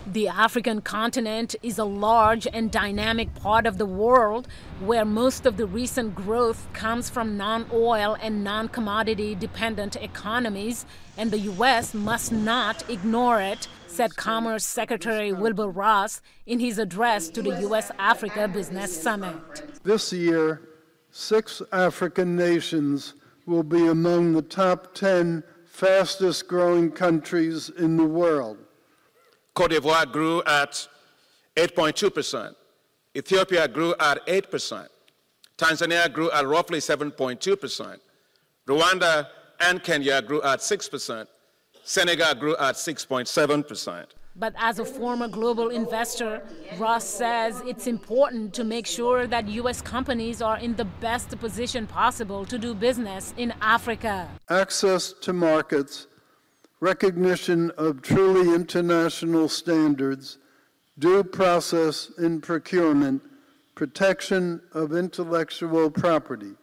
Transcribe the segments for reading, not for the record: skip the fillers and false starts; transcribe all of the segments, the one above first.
The African continent is a large and dynamic part of the world where most of the recent growth comes from non-oil and non-commodity dependent economies, and the U.S. must not ignore it, said Commerce Secretary Wilbur Ross in his address to the U.S.-Africa Business Summit. This year, 6 African nations will be among the top 10 fastest growing countries in the world. Cote d'Ivoire grew at 8.2%. Ethiopia grew at 8%. Tanzania grew at roughly 7.2%. Rwanda and Kenya grew at 6%. Senegal grew at 6.7%. But as a former global investor, Ross says it's important to make sure that U.S. companies are in the best position possible to do business in Africa. Access to markets, recognition of truly international standards, due process in procurement, protection of intellectual property.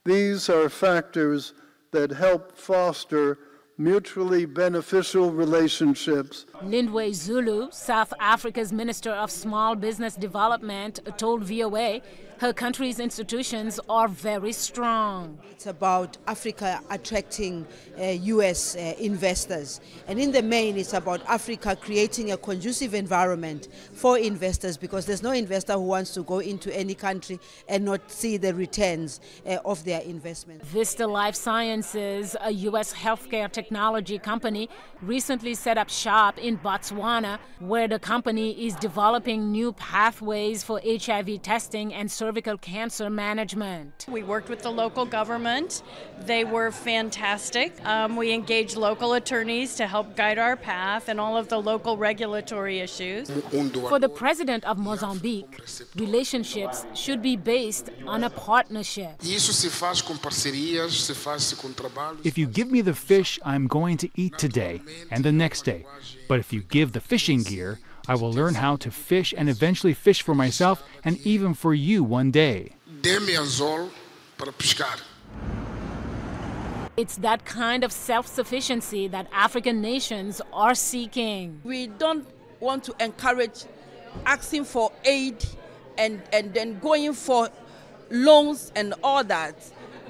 These are factors that help foster mutually beneficial relationships. Lindiwe Zulu, South Africa's Minister of Small Business Development, told VOA her country's institutions are very strong. It's about Africa attracting U.S. investors. And in the main, it's about Africa creating a conducive environment for investors, because there's no investor who wants to go into any country and not see the returns of their investment. VISTA Life Sciences, a U.S. healthcare technology company, recently set up shop in Botswana, where the company is developing new pathways for HIV testing and cervical cancer management. We worked with the local government. They were fantastic. We engaged local attorneys to help guide our path and all of the local regulatory issues. For the president of Mozambique, relationships should be based on a partnership. If you give me the fish, I'm going to eat today and the next day. But if you give the fishing gear, I will learn how to fish and eventually fish for myself and even for you one day. It's that kind of self-sufficiency that African nations are seeking. We don't want to encourage asking for aid and then going for loans and all that.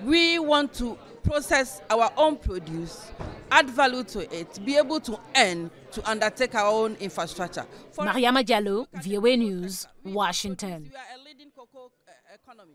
We want to process our own produce, add value to it, be able to earn, to undertake our own infrastructure. Mariama Diallo, VOA News, Washington. We are a leading cocoa economy.